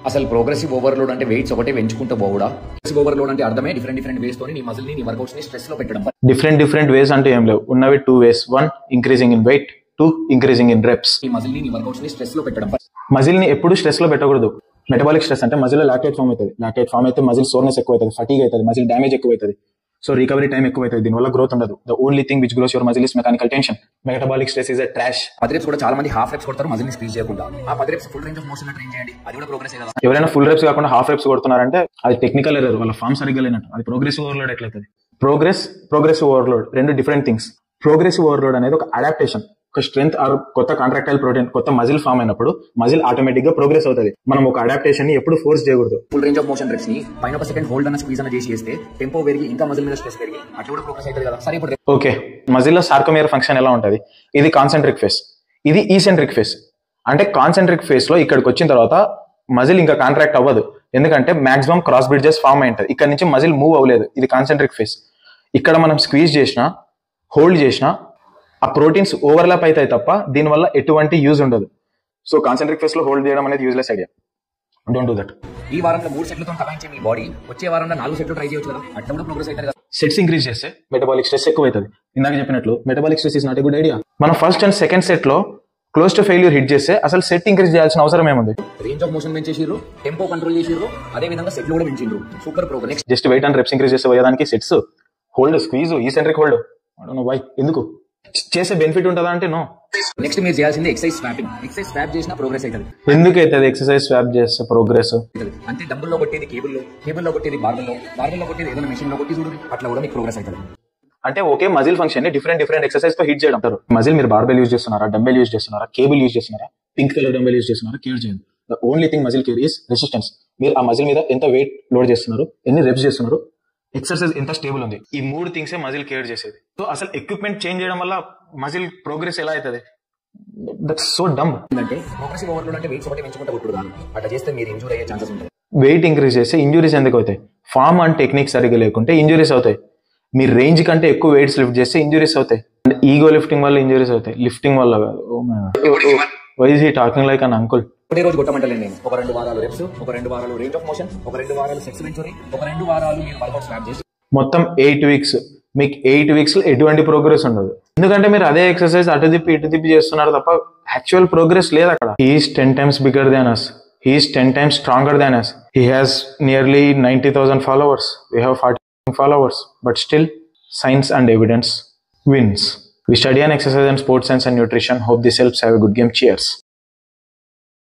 అసలు progressive overload అంటే weights ఒకటే పెంచుకుంటూ పోవడా? ప్రోగ్రెసివ్ ఓవర్లోడ్ అంటే అర్థమే డిఫరెంట్ వేస్ తోని నీ మజిల్ ని వర్కౌట్స్ ని స్ట్రెస్ లో పెట్టడం. డిఫరెంట్ వేస్ అంటే ఏం లేవు, ఉన్నవి 2 ways. 1 increasing in weight, 2 increasing in reps. ఈ మజిల్ ని వర్కౌట్స్ ని స్ట్రెస్ లో పెట్టడం. మజిల్ ని ఎప్పుడు స్ట్రెస్ లో పెట్టకూడదు. మెటబాలిక్ స్ట్రెస్ అంటే మజిల్ లాక్టేట్ ఫామ్ అవుతుంది. లాక్టేట్ ఫామ్ అయితే మజిల్ సోర్నెస్ ఎక్కువ అవుతుంది, ఫటీగ్ అవుతుంది, మజిల్ డ్యామేజ్ ఎక్కువ అవుతుంది. సో రికవరీ టైం ఎక్కువ అవుతుంది, దీనివల్ల గ్రోత్ ఉండదు. The only thing which gross your muscle is mechanical tension. Metabolic stress is a trash. 10 reps కూడా చాలా మంది హాఫ్ రెప్స్ కొడతారు మజిల్ ని స్క్వీజ్ చేయకుండా. ఆ 10 reps full range of motion లో ట్రైన్ చేయండి, అది కూడా ప్రోగ్రెస్ కదా. ఎవరైనా ఫుల్ రెప్స్ కాకుండా హాఫ్ రెప్స్ కొడుతున్నారంటే అది టెక్నికల్ ఎర్రర్, వాళ్ళ ఫామ్ సరిగ్గా లేనట్టు. అది ప్రోగ్రెసివ్ ఓవర్లోడ్ ఎట్లయితుంది? ప్రోగ్రెసివ్ ఓవర్లోడ్ రెండు డిఫరెంట్ థింగ్స్. ప్రోగ్రెసివ్ ఓవర్లోడ్ అనేది ఒక అడాప్టేషన్, ఒక స్ట్రెంత్ ఆర్ కొత్త కాంట్రాక్టైల్ ప్రోటీన్, కొత్త మజిల్ ఫామ్ అయినప్పుడు మజిల్ ఆటోమేటిక్ గా ప్రోగ్రెస్ అవుతుంది. మనం ఒక అడాప్టేషన్ ని ఎప్పుడు ఫోర్స్ చేయకూడదు. Full range of motion reps ని పైన ఒక సెకండ్ హోల్డ్ అన్న స్క్వీజ్ అన్న చేస్తే టెంపో పెరిగి ఇంకా మజిల్ మీద స్ట్రెస్ పెరిగి అట్లా కూడా ప్రోగ్రెస్ అవుతుంది కదా. సరే ఇప్పుడు ఓకే, మజిల్ లో సార్కోమియర్ ఫంక్షన్ ఎలా ఉంటుంది? ఇది కాన్సెంట్రిక్ ఫేస్, ఇది ఈసెంట్రిక్ ఫేస్. అంటే కాన్సెంట్రిక్ ఫేస్ లో ఇక్కడికి వచ్చిన తర్వాత మజిల్ ఇంకా కాంట్రాక్ట్ అవ్వదు, ఎందుకంటే మాక్సిమం క్రాస్ బ్రిడ్జెస్ ఫామ్ అయి ఉంటుంది. ఇక్కడ నుంచి మజిల్ మూవ్ అవ్వలేదు, ఇది కాన్సెంట్రిక్ ఫేస్. ఇక్కడ మనం స్క్వీజ్ చేసినా హోల్డ్ చేసినా ఆ ప్రోటీన్స్ ఓవర్లాప్ అవుతాయి తప్ప దీనివల్ల ఎటువంటి యూజ్ ఉండదు. సో కాన్సెంట్రిక్ ఫేస్ లో హోల్డ్ చేయడం అనేది useless idea. Don't do that. ఈ వారంలో 3 సెట్లతో కమాయించే మీ బాడీ వచ్చే వారంలో 4 సెట్లు ట్రై చేయొచ్చు కదా, అట్లా కూడా ప్రోగ్రెస్ అవుతుంది కదా. సెట్స్ ఇంక్రీజ్ చేస్తే మెటబాలిక్ స్ట్రెస్ ఎక్కువ అవుతుంది. ఇందాక చెప్పినట్లు metabolic stress is not a good idea. మనం ఫస్ట్ అండ్ సెకండ్ సెట్ లో క్లోజ్ టు ఫెయిల్యూర్ హిట్ చేస్తే అసలు సెట్ ఇంక్రీజ్ చేయాల్సిన అవసరం ఏముంది? రేంజ్ ఆఫ్ మోషన్ పెంచేసిర్రు, టెంపో కంట్రోల్ చేసిర్రు, అదే విధంగా సెట్లు కూడా పెంచిండ్రు. Super progress. Just weight and reps increase చేస్తే పోయేదానికి sets hold squeeze eccentric hold why ఎందుకు చేసే బెనిఫిట్ ఉంటుందా అంటే నో. నెక్స్ట్ మీరు చేయాల్సింది ఎక్సైజ్ స్వాపింగ్. ఎక్సైజ్ స్వాప్ చేసినా ప్రోగ్రెస్ అవుతుంది. ఎందుకు అవుతుంది ఎక్సర్సైజ్ స్వాప్ చేస్తే ప్రోగ్రెస్? అంటే డబ్బుల్లో కొట్టేది కేబుల్లో కొట్టేది బార్బెల్లో కొట్టేది ఏదైనా మెషిన్ లో కొట్టి చూడండి, అట్లా కూడా మీకు ప్రోగ్రెస్ అవుతుంది. అంటే ఓకే, మజిల్ ఫంక్షన్ ని డిఫరెంట్ ఎక్సర్సైజ్ తో హిట్ చేయడం అంటారు. మజిల్ మీరు బార్బెల్ యూజ్ చేస్తున్నారా, డంబెల్ యూజ్ చేస్తున్నారా, కేబుల్ యూజ్ చేస్తున్నారా, పింక్ కలర్ డంబెల్ యూజ్ చేస్తున్నారా, కేర్ చేయండి. The only thing muscle care is resistance. మీరు ఆ మజిల్ మీద ఎంత వెయిట్ లోడ్ చేస్తున్నారు, ఎన్ని రెప్స్ చేస్తున్నారు, ఎక్సర్సైజ్ ఎంత స్టేబుల్ ఉంది, ఈ 3 థింగ్స్ మజిల్ కేర్ చేసేది. సో అసలు ఎక్విప్మెంట్ చేంజ్ చేయడం వల్ల మజిల్ ప్రోగ్రెస్ ఎలా అవుతుంది? దట్స్ సో డమ్. అంటే ప్రోగ్రెసివ్ ఓవర్లోడ్ అంటే వెయిట్స్ ఒకటి పెంచుకుంటూ కొట్టుడు, అట్లా చేస్తే మీరు ఇంజూరీ అయ్యే ఛాన్సెస్ ఉంటాయి. వెయిట్ ఇంక్రీజ్ చేస్తే ఇంజురీస్ ఎందుకు అవుతాయి? ఫామ్ అండ్ టెక్నిక్ సరిగ్గా లేకుంటే ఇంజురీస్ అవుతాయి. మీరు రేంజ్ కంటే ఎక్కువ వెయిట్స్ లిఫ్ట్ చేస్తే ఇంజురీస్ అవుతాయి. ఈగో లిఫ్టింగ్ వల్ల ఇంజురీస్ అవుతాయి, లిఫ్టింగ్ వల్ల కాదు. Why is he talking like an uncle? ఒకటే రోజు కొట్టమంటలేదు నేను. ఒక 2 వారాలు రెప్స్, ఒక 2 వారాలు రేంజ్ ఆఫ్ మోషన్, ఒక 2 వారాలు సెక్స్ వెంచురీ, ఒక 2 వారాలు మీరు వర్కౌట్ స్వాప్ చేసి మొత్తం 8 weeks. మీకు 8 weeks లో ఎటువంటి ప్రోగ్రెస్ ఉండదు, ఎందుకంటే మీరు అదే ఎక్సర్సైజ్ అటు తిప్పి చేస్తున్నారు తప్ప యాక్చువల్ ప్రోగ్రెస్ లేదు అక్కడ. He's 10 times bigger than us. He is 10 times stronger than us. He has nearly 90,000 followers. We have 40 followers. But still, science and evidence wins. We study and exercise and sports science and nutrition. Hope this helps. Have a good game. Cheers.